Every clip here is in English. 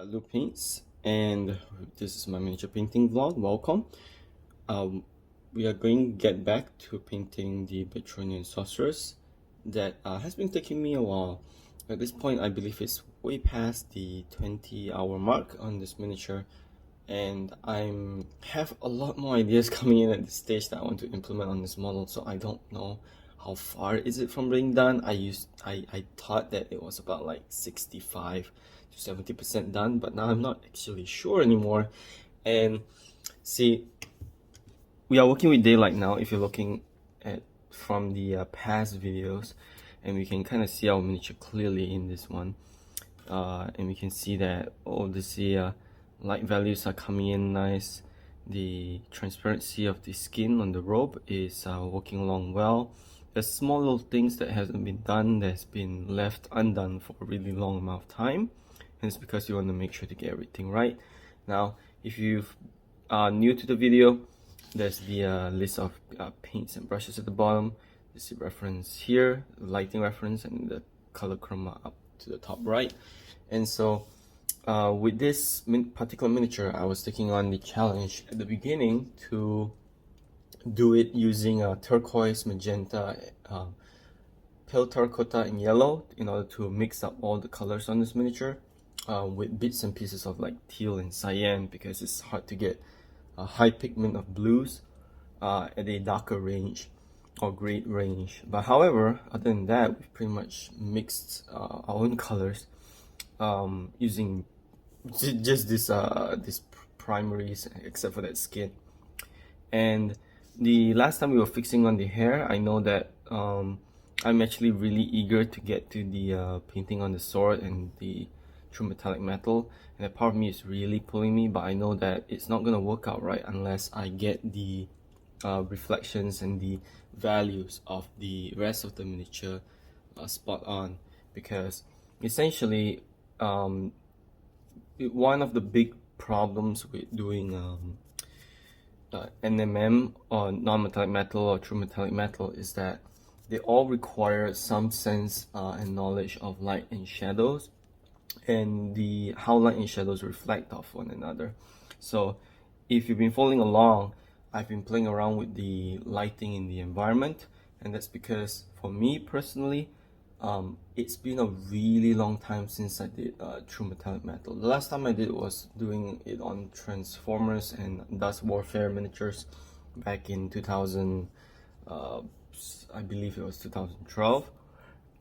Luke Paints, and this is my miniature painting vlog. Welcome. Um, we are going to get back to painting the Bretonnian Sorceress that has been taking me a while. At this point, I believe it's way past the 20-hour mark on this miniature, and I have a lot more ideas coming in at this stage that I want to implement on this model, so I don't know how far is it from being done. I thought that it was about like 65 to 70% done, but now I'm not actually sure anymore. And see, we are working with daylight now if you're looking at from the past videos, and we can kind of see our miniature clearly in this one. And we can see that all the light values are coming in nice. The transparency of the skin on the robe is working along well. There's small little things that hasn't been done, that's been left undone for a really long amount of time, and it's because you want to make sure to get everything right. Now, if you are new to the video, there's the list of paints and brushes at the bottom. There's the reference here, the lighting reference, and the color chroma up to the top right. And so with this particular miniature, I was taking on the challenge at the beginning to do it using turquoise, magenta, pale terracotta, and yellow in order to mix up all the colors on this miniature with bits and pieces of like teal and cyan, because it's hard to get a high pigment of blues at a darker range or grade range. But however, other than that, we've pretty much mixed our own colors using just this primaries, except for that skin. And the last time we were fixing on the hair, I know that I'm actually really eager to get to the painting on the sword and the true metallic metal, and that part of me is really pulling me, but I know that it's not gonna work out right unless I get the reflections and the values of the rest of the miniature spot on, because essentially one of the big problems with doing NMM or non-metallic metal or true metallic metal is that they all require some sense and knowledge of light and shadows, and how light and shadows reflect off one another. So if you've been following along, I've been playing around with the lighting in the environment, and that's because for me personally, it's been a really long time since I did true metallic metal. The last time I did was doing it on Transformers and Dust Warfare miniatures back in 2000, I believe it was 2012,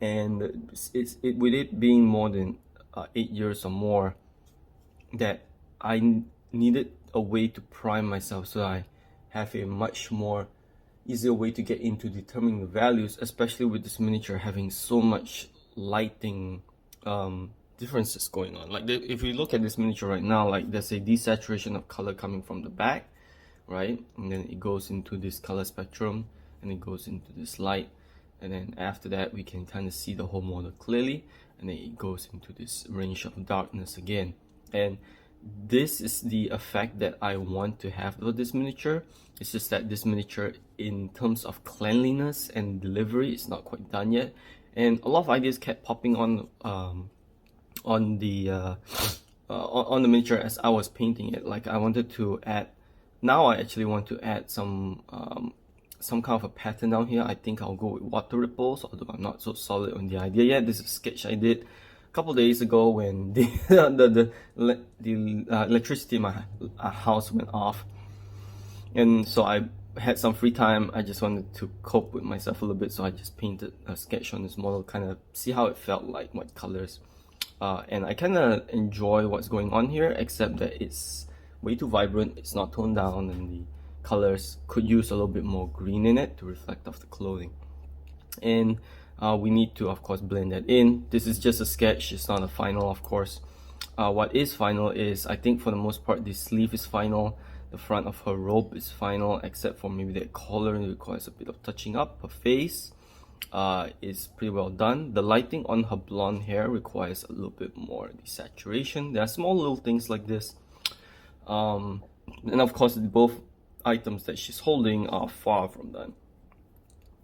and with it being more than 8 years or more, that I needed a way to prime myself so I have a much more easier way to get into determining the values, especially with this miniature having so much lighting differences going on. Like if we look at this miniature right now, like there's a desaturation of color coming from the back, right? And then it goes into this color spectrum, and it goes into this light, and then after that we can kind of see the whole model clearly, and then it goes into this range of darkness again. And this is the effect that I want to have with this miniature. It's just that this miniature, in terms of cleanliness and delivery, is not quite done yet, and a lot of ideas kept popping on the miniature as I was painting it. Like I wanted to add, now I actually want to add some kind of a pattern down here. I think I'll go with water ripples, although I'm not so solid on the idea yet. This is a sketch I did a couple days ago when the electricity in my house went off, and so I had some free time. I just wanted to cope with myself a little bit, so I just painted a sketch on this model, kind of see how it felt like, what colors, and I kind of enjoy what's going on here, except that it's way too vibrant, it's not toned down, and the colors could use a little bit more green in it to reflect off the clothing. And we need to, of course, blend that in. This is just a sketch, it's not a final, of course. What is final is, I think for the most part, the sleeve is final, the front of her robe is final, except for maybe that collar, it requires a bit of touching up. Her face is pretty well done. The lighting on her blonde hair requires a little bit more desaturation. There are small little things like this. And of course, both items that she's holding are far from done.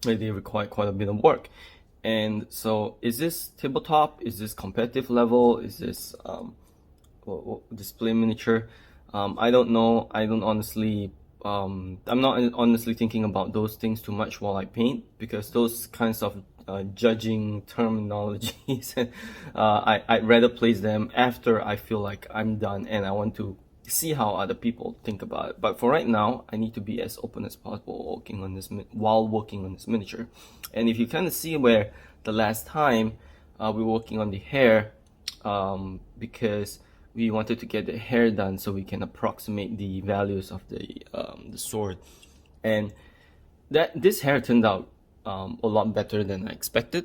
They require quite a bit of work. And so, is this tabletop? Is this competitive level? Is this display miniature. I don't know. I don't honestly. I'm not honestly thinking about those things too much while I paint, because those kinds of judging terminologies, I'd rather place them after I feel like I'm done and I want to see how other people think about it. But for right now, I need to be as open as possible while working on this miniature. And if you kind of see where the last time we were working on the hair, because we wanted to get the hair done so we can approximate the values of the sword, and that this hair turned out a lot better than I expected.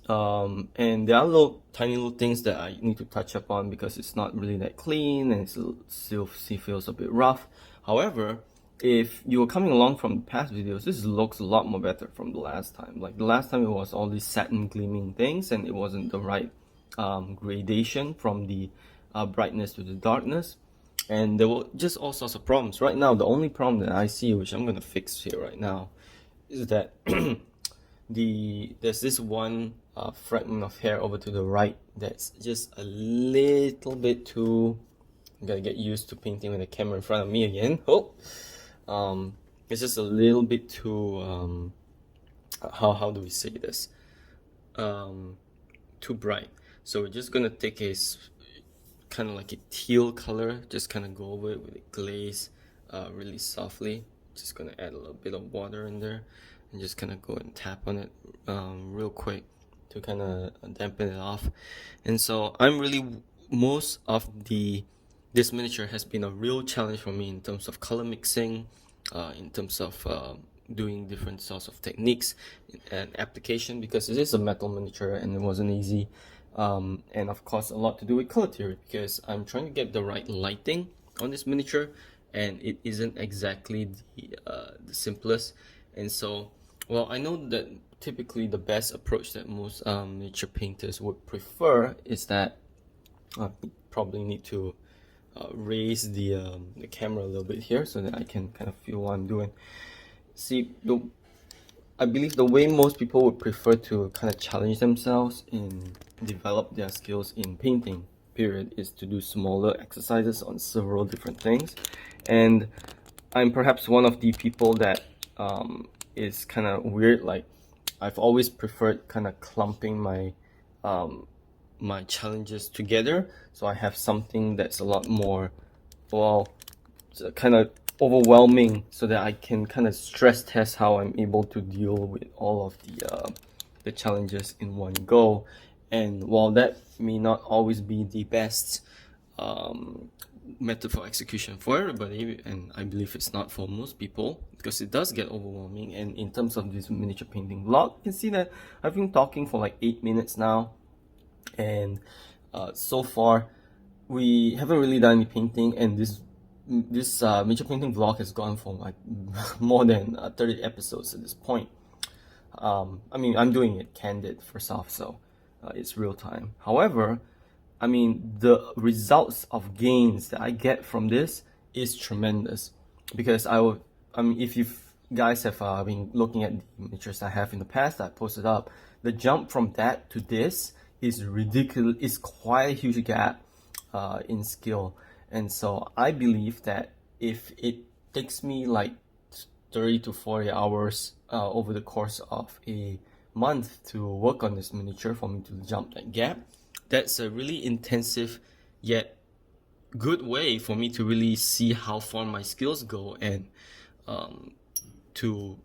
And there are tiny little things that I need to touch up on because it's not really that clean and it still feels a bit rough. However, if you were coming along from past videos, this looks a lot more better from the last time. Like the last time, it was all these satin gleaming things and it wasn't the right gradation from the brightness to the darkness, and there were just all sorts of problems. Right now, the only problem that I see, which I'm gonna fix here right now, is that there's this one fragment of hair over to the right that's just a little bit too. I gotta get used to painting with the camera in front of me again. It's just a little bit too how do we say this? Too bright. So we're just gonna take a kind of like a teal color, just kind of go over it with a glaze really softly. Just gonna add a little bit of water in there and just kind of go and tap on it real quick to kind of dampen it off. And so most of this miniature has been a real challenge for me in terms of color mixing, in terms of doing different sorts of techniques and application, because it is a metal miniature and it wasn't easy. And of course a lot to do with color theory, because I'm trying to get the right lighting on this miniature and it isn't exactly the simplest. And so, well, I know that typically the best approach that most miniature painters would prefer is that I probably need to raise the camera a little bit here so that I can kind of feel what I'm doing. See, I believe the way most people would prefer to kind of challenge themselves and develop their skills in painting, period, is to do smaller exercises on several different things. And I'm perhaps one of the people that is kind of weird. Like, I've always preferred kind of clumping my my challenges together, so I have something that's a lot more, well, kind of overwhelming, so that I can kind of stress test how I'm able to deal with all of the challenges in one go. And while that may not always be the best method for execution for everybody, and I believe it's not for most people, because it does get overwhelming. And in terms of this miniature painting vlog, you can see that I've been talking for like 8 minutes now, and so far we haven't really done any painting, and this miniature painting vlog has gone for like more than 30 episodes at this point. I mean, I'm doing it candid first off, so it's real time. However, I mean, the results of gains that I get from this is tremendous, because I mean, if you guys have been looking at the miniatures I have in the past that I posted up, the jump from that to this is ridiculous. It's quite a huge gap in skill. And so I believe that if it takes me like 30 to 40 hours over the course of a month to work on this miniature for me to jump that gap, that's a really intensive yet good way for me to really see how far my skills go, and to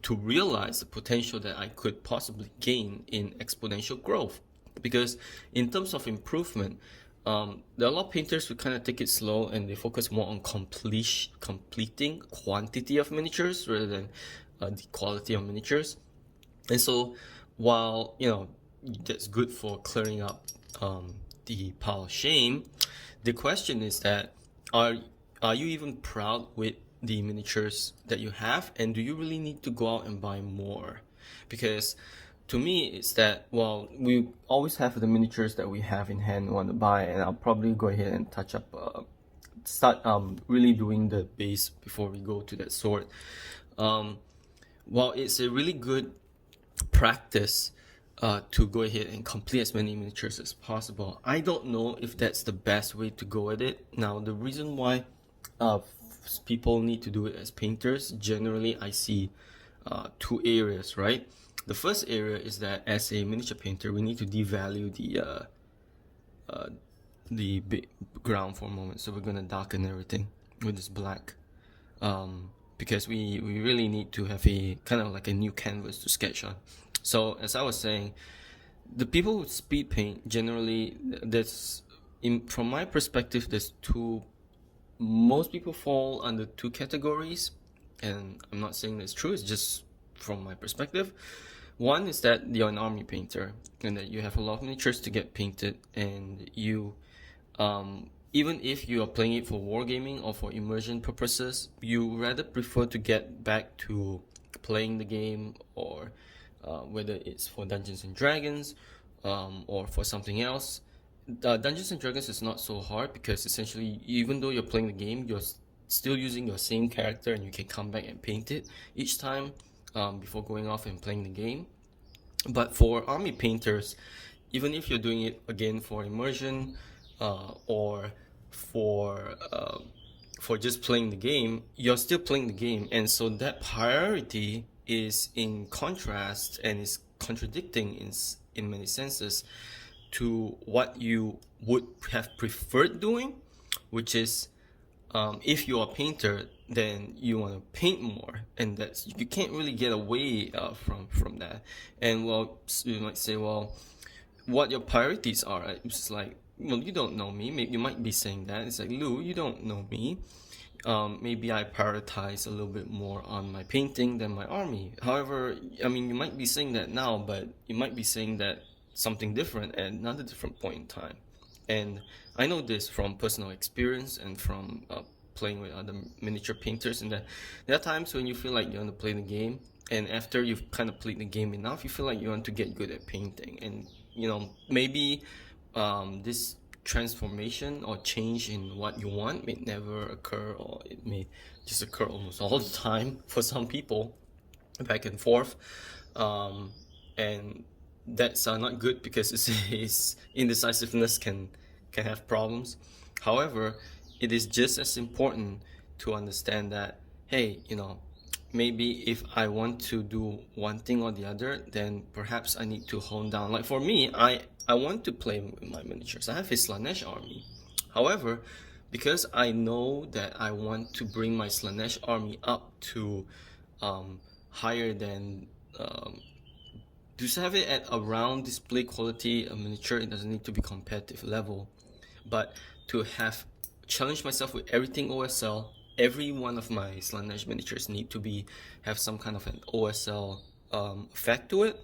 realize the potential that I could possibly gain in exponential growth. Because in terms of improvement, there are a lot of painters who kind of take it slow and they focus more on completing quantity of miniatures rather than the quality of miniatures. And so, while that's good for clearing up the pile of shame, the question is that are you even proud with the miniatures that you have, and do you really need to go out and buy more? Because to me, it's that, well, we always have the miniatures that we have in hand want to buy, and I'll probably go ahead and touch up, start really doing the base before we go to that sword. While it's a really good practice to go ahead and complete as many miniatures as possible. I don't know if that's the best way to go at it. Now, the reason why people need to do it as painters, generally I see two areas, right? The first area is that as a miniature painter, we need to devalue the ground for a moment. So we're gonna darken everything with this black, because we really need to have a kind of like a new canvas to sketch on. So as I was saying, the people who speed paint generally, from my perspective, there's two. Most people fall under two categories, and I'm not saying that's true. It's just from my perspective. One is that you're an army painter and that you have a lot of miniatures to get painted, and you, even if you are playing it for wargaming or for immersion purposes, you rather prefer to get back to playing the game, or whether it's for Dungeons and Dragons, or for something else. Dungeons and Dragons is not so hard because essentially, even though you're playing the game, you're still using your same character, and you can come back and paint it each time, before going off and playing the game. But for army painters, even if you're doing it again for immersion, or for just playing the game, you're still playing the game, and so that priority is in contrast and is contradicting in many senses to what you would have preferred doing, which is, if you're a painter, then you want to paint more, and that's, you can't really get away from that. And well, you might say, well, what your priorities are, right? It's like, well, you don't know me. Maybe you might be saying that. It's like, Lou, you don't know me. Maybe I prioritize a little bit more on my painting than my army. However, I mean, you might be saying that now, but you might be saying that something different at another different point in time. And I know this from personal experience and from playing with other miniature painters, and that there are times when you feel like you want to play the game, and after you've kind of played the game enough, you feel like you want to get good at painting. And maybe this transformation or change in what you want may never occur, or it may just occur almost all the time for some people, back and forth. And that's not good, because it's indecisiveness can have problems. However, it is just as important to understand that, hey, maybe if I want to do one thing or the other, then perhaps I need to hone down. Like for me, I want to play with my miniatures. I have a Slanesh army. However, because I know that I want to bring my Slanesh army up to higher than, to have it at around display quality a miniature, it doesn't need to be competitive level, but to have challenge myself with everything OSL. Every one of my Slanesh miniatures need to have some kind of an OSL effect to it.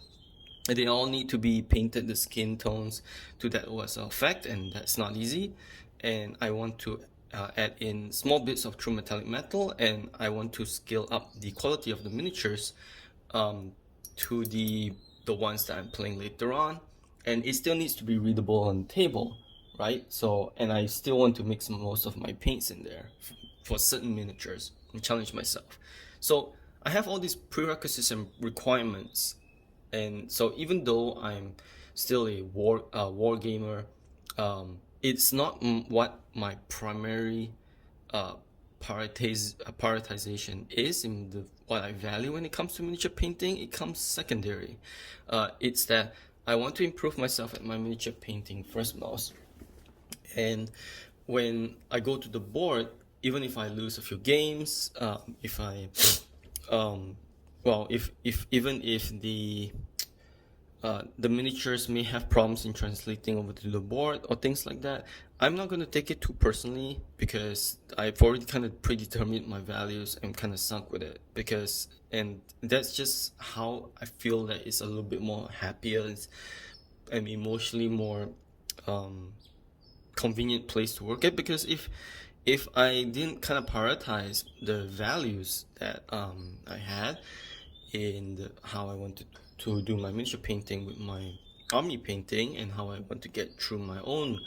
They all need to be painted the skin tones to that OSL effect, and that's not easy. And I want to add in small bits of true metallic metal, and I want to scale up the quality of the miniatures to the ones that I'm playing later on. And it still needs to be readable on the table, right? So, and I still want to mix most of my paints in there for certain miniatures and challenge myself. So I have all these prerequisites and requirements, and so even though I'm still a war gamer, it's not what my primary prioritization is in what I value when it comes to miniature painting. It comes secondary. It's that I want to improve myself at my miniature painting first most. And when I go to the board, even if I lose a few games, if I, even if the miniatures may have problems in translating over to the board or things like that, I'm not going to take it too personally, because I've already kind of predetermined my values and kind of sunk with it, and that's just how I feel that it's a little bit more happier and emotionally more convenient place to work at. Because if I didn't kind of prioritize the values that I had in how I wanted to do my miniature painting with my army painting, and how I want to get through my own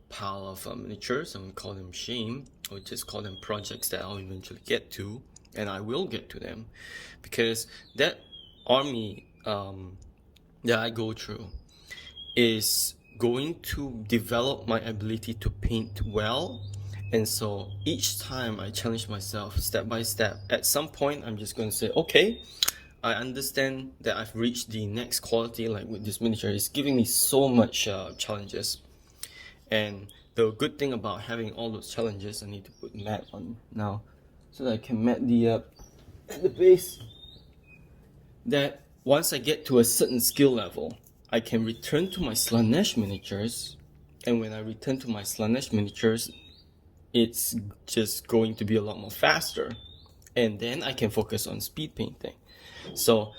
pile of miniatures, and we call them shame, or just call them projects that I'll eventually get to, and I will get to them, because that army that I go through is going to develop my ability to paint well. And so each time I challenge myself step by step, at some point I'm just going to say, okay, I understand that I've reached the next quality. Like with this miniature, it's giving me so much challenges. And the good thing about having all those challenges, I need to put matte on now so that I can matte the base. That once I get to a certain skill level, I can return to my Slanesh miniatures, and when I return to my Slanesh miniatures, it's just going to be a lot more faster, and then I can focus on speed painting. So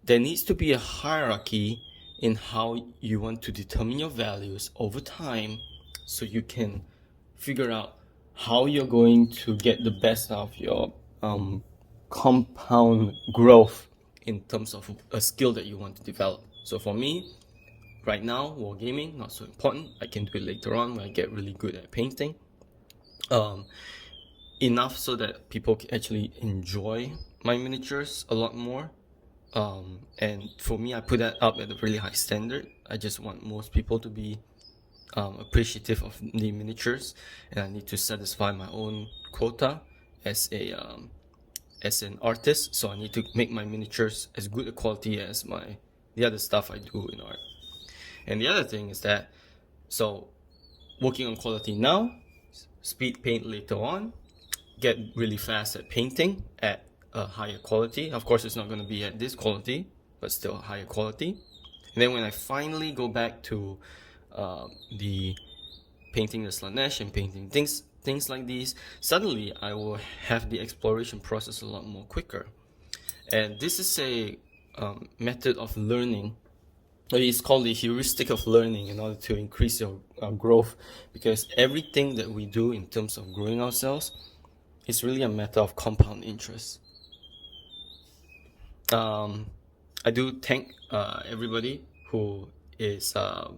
there needs to be a hierarchy in how you want to determine your values over time, so you can figure out how you're going to get the best out of your compound growth in terms of a skill that you want to develop. So for me, right now, wargaming, not so important. I can do it later on when I get really good at painting. Enough so that people can actually enjoy my miniatures a lot more. And for me, I put that up at a really high standard. I just want most people to be appreciative of the miniatures, and I need to satisfy my own quota as an artist. So I need to make my miniatures as good a quality as the other stuff I do in art. And the other thing is that, so working on quality now, speed paint later on, get really fast at painting at a higher quality. Of course, it's not going to be at this quality, but still a higher quality. And then when I finally go back to the painting the Slanesh and painting things like these, suddenly I will have the exploration process a lot more quicker. And this is a method of learning. It's called the heuristic of learning in order to increase your growth, because everything that we do in terms of growing ourselves is really a matter of compound interest. I do thank everybody who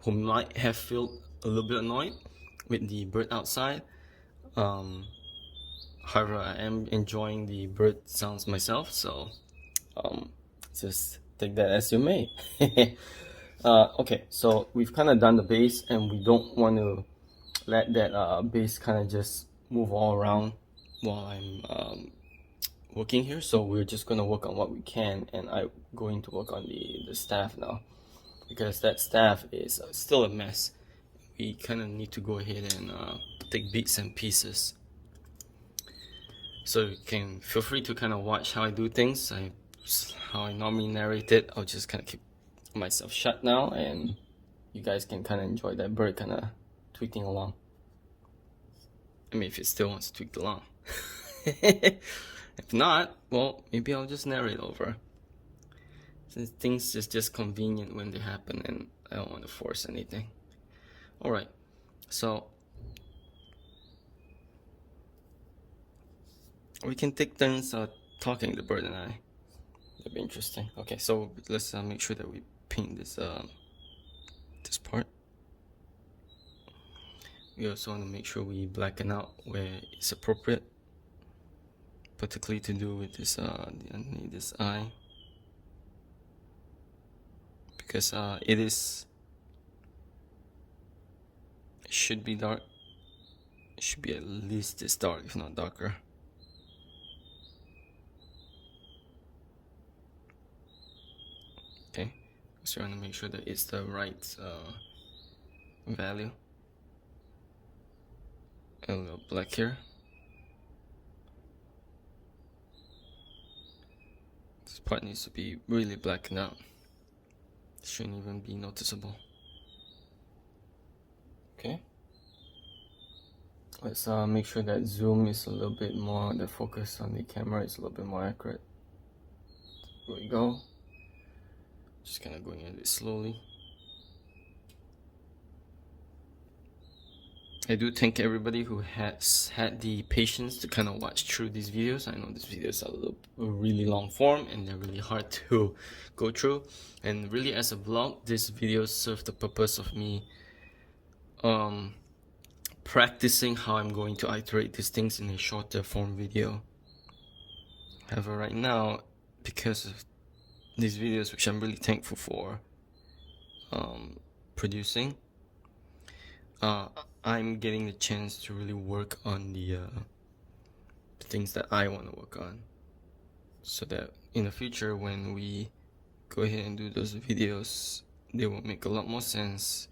might have felt a little bit annoyed with the bird outside. However, I am enjoying the bird sounds myself, so just take that as you may. Okay, so we've kind of done the base, and we don't want to let that base kind of just move all around while I'm working here. So we're just going to work on what we can, and I'm going to work on the staff now, because that staff is still a mess. We kind of need to go ahead and take bits and pieces. So you can feel free to kind of watch how I do things. How I normally narrate it, I'll just kind of keep myself shut now, and you guys can kind of enjoy that bird kind of tweeting along. I mean, if it still wants to tweet along. If not, well, maybe I'll just narrate over. Since things is just convenient when they happen, and I don't want to force anything. Alright, so we can take turns talking, the bird and I. That'd be interesting. Okay, so let's make sure that we paint this part. We also want to make sure we blacken out where it's appropriate, particularly to do with this this eye, because it should be dark. It should be at least this dark, if not darker. Okay, so I want to make sure that it's the right value. A little black here. This part needs to be really blackened out. It shouldn't even be noticeable. Okay. Let's make sure that zoom is a little bit more, the focus on the camera is a little bit more accurate. There we go. Just kind of going at it slowly. I do thank everybody who has had the patience to kind of watch through these videos. I know these videos are really long form, and they're really hard to go through. And really, as a vlog, these videos serve the purpose of me practicing how I'm going to iterate these things in a shorter form video. However, right now, because of these videos, which I'm really thankful for, producing, I'm getting the chance to really work on the things that I want to work on, so that in the future when we go ahead and do those videos, they will make a lot more sense,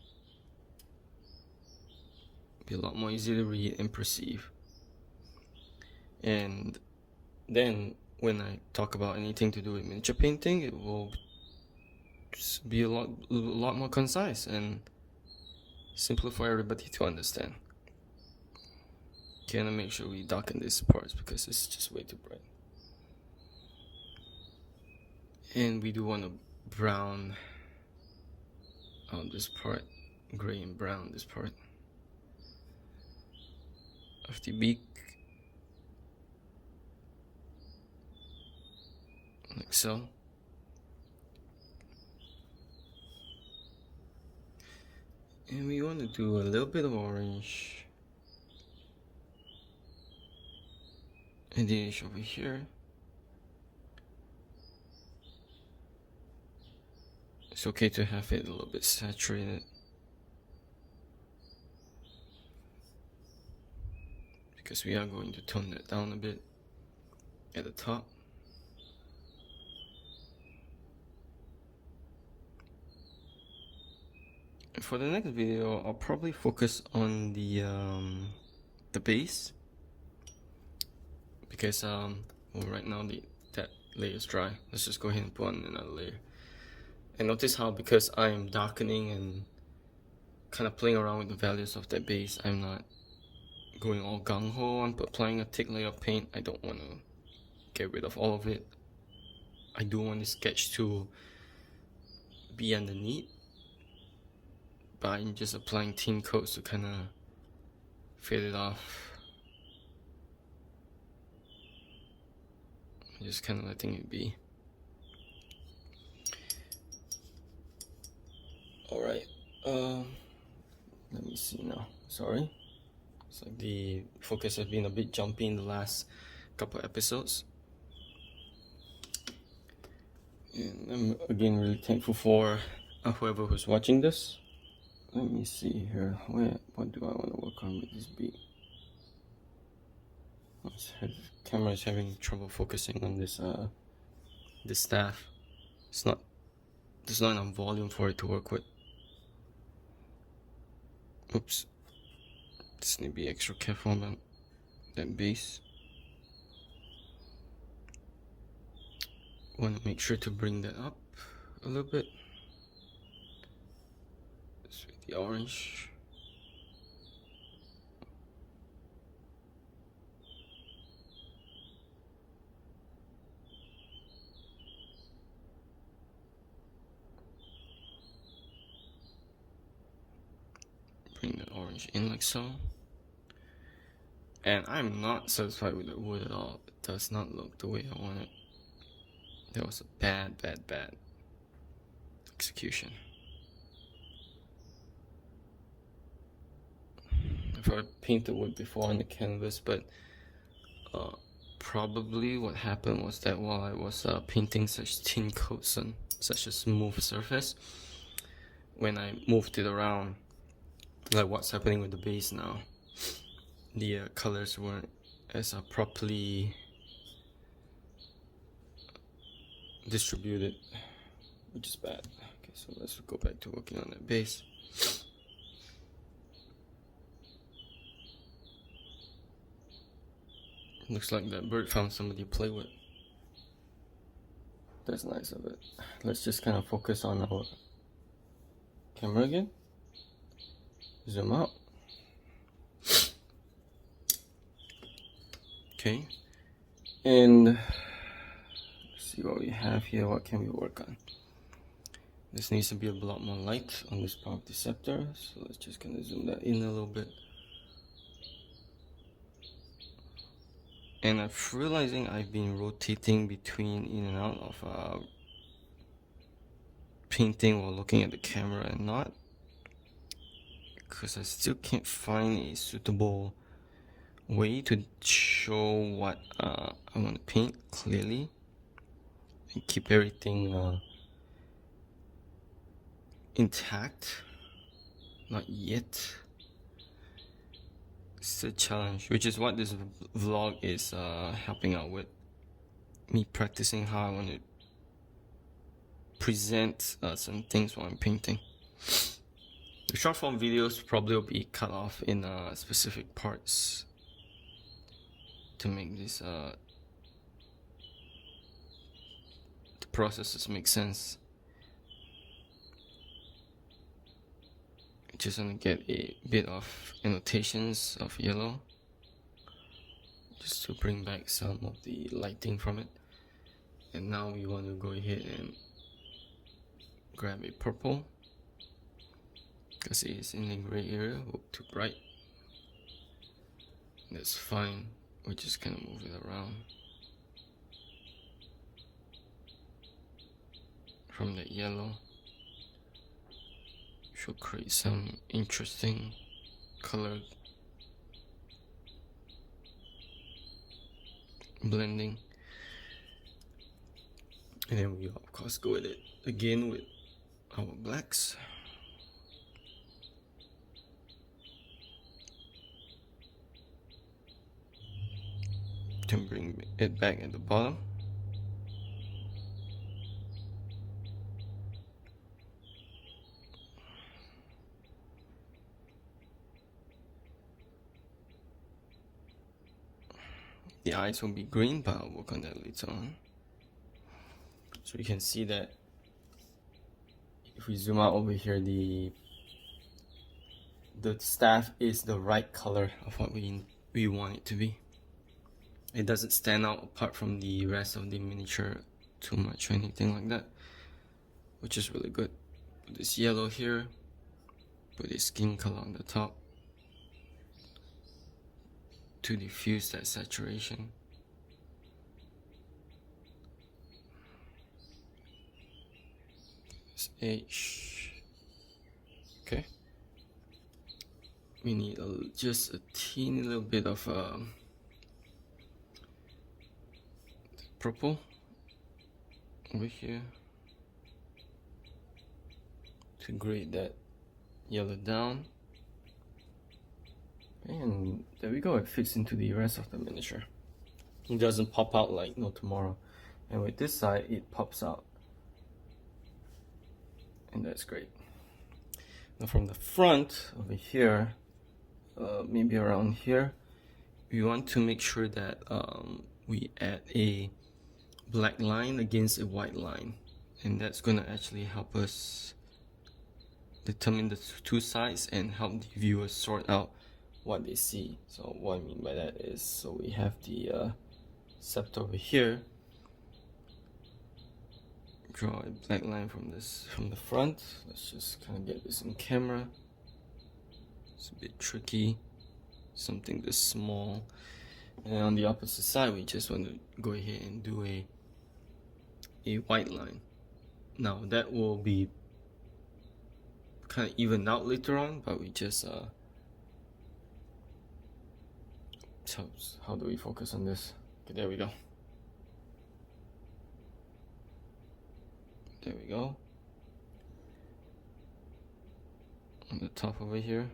be a lot more easy to read and perceive. And then when I talk about anything to do with miniature painting, it will just be a lot more concise and simple for everybody to understand. Gonna make sure we darken these parts because it's just way too bright. And we do want to brown this part, gray and brown this part of the beak, like so. And we want to do a little bit of orange and the edge over here. It's okay to have it a little bit saturated, because we are going to tone that down a bit at the top. And for the next video, I'll probably focus on the base, because well, right now that layer is dry. Let's just go ahead and put on another layer. And notice how, because I'm darkening and kind of playing around with the values of that base, I'm not going all gung-ho on applying a thick layer of paint. I don't want to get rid of all of it. I do want the sketch to be underneath, but I'm just applying thin coats to kind of fade it off. Just kind of letting it be. Alright, let me see now. Sorry. It's like the focus has been a bit jumpy in the last couple episodes. And I'm again really thankful for whoever who's watching this. Let me see here. What do I want to work on with this beat? The camera is having trouble focusing on this staff. There's not enough volume for it to work with. Oops. Just need to be extra careful about that base. Want to make sure to bring that up a little bit. Just with the orange. Bring the orange in like so. And I'm not satisfied with the wood at all. It does not look the way I want it. That was a bad execution. I've painted wood before on the canvas, but probably what happened was that while I was painting such thin coats on such a smooth surface, when I moved it around, like what's happening with the base now, the colors weren't as properly distributed, which is bad. Okay, so let's go back to working on that base. Looks like that bird found somebody to play with. That's nice of it. Let's just kind of focus on our camera again. Zoom out. Okay. And let's see what we have here. What can we work on? This needs to be a lot more light on this part of the scepter. So let's just kind of zoom that in a little bit. And I'm realizing I've been rotating between in and out of painting while looking at the camera and not, because I still can't find a suitable way to show what I want to paint clearly and keep everything intact. Not yet. It's a challenge, which is what this vlog is helping out with. Me practicing how I want to present some things while I'm painting. The short form videos probably will be cut off in specific parts to make this the processes make sense. Just want to get a bit of annotations of yellow just to bring back some of the lighting from it. And now we want to go ahead and grab a purple because it is in the gray area. Too bright. That's fine. We just kind of move it around from that yellow. Should create some interesting color blending, and then we of course go with it again with our blacks. To bring it back at the bottom. The eyes will be green, but I'll work on that later on. So you can see that if we zoom out over here, the staff is the right color of what we want it to be. It doesn't stand out apart from the rest of the miniature too much or anything like that, which is really good. Put this yellow here, put this skin color on the top to diffuse that saturation. This H. Okay. We need just a teeny little bit of purple over here to grade that yellow down. And there we go, it fits into the rest of the miniature. It doesn't pop out like no tomorrow. And with this side, it pops out. And that's great. Now from the front over here, maybe around here, we want to make sure that we add a black line against a white line. And that's gonna actually help us determine the two sides and help the viewers sort out what they see. So what I mean by that is, so we have the scepter over here. Draw a black line from the front. Let's just kind of get this in camera. It's a bit tricky, something this small. And then on the opposite side, we just want to go ahead and do a white line. Now that will be kind of evened out later on, but we just how do we focus on this? Okay, there we go. There we go. On the top over here.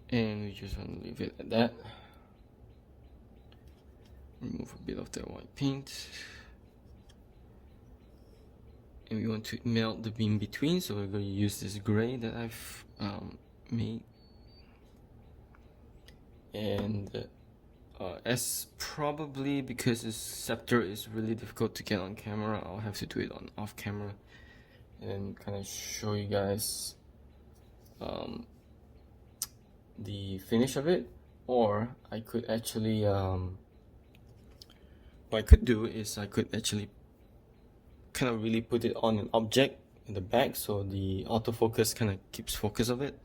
And we just want to leave it at that. Remove a bit of that white paint. And we want to melt the in between, so we're going to use this gray that I've made. And as probably because this scepter is really difficult to get on camera, I'll have to do it on off camera and kind of show you guys the finish of it. Or I could actually what I could do is I could actually kind of really put it on an object in the back, so the autofocus kind of keeps focus of it.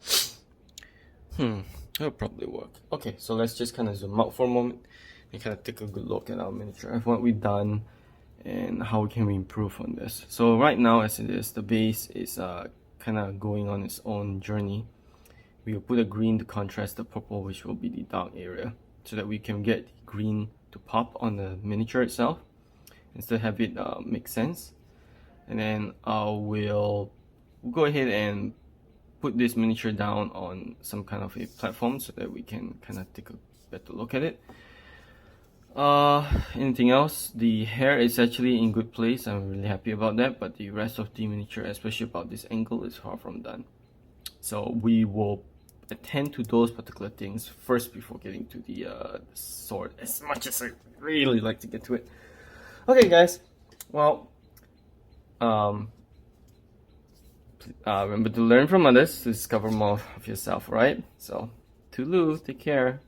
It'll probably work. Okay, so let's just kind of zoom out for a moment and kind of take a good look at our miniature of what we've done and how can we improve on this. So right now, as it is, the base is kind of going on its own journey. We will put a green to contrast the purple, which will be the dark area, so that we can get the green to pop on the miniature itself and still have it make sense. and then we'll go ahead and put this miniature down on some kind of a platform so that we can kind of take a better look at it. Anything else? The hair is actually in good place. I'm really happy about that, but the rest of the miniature, especially about this angle, is far from done. So we will attend to those particular things first before getting to the sword, as much as I really like to get to it. Okay guys, well, remember to learn from others to discover more of yourself, right? So, toodaloo, take care.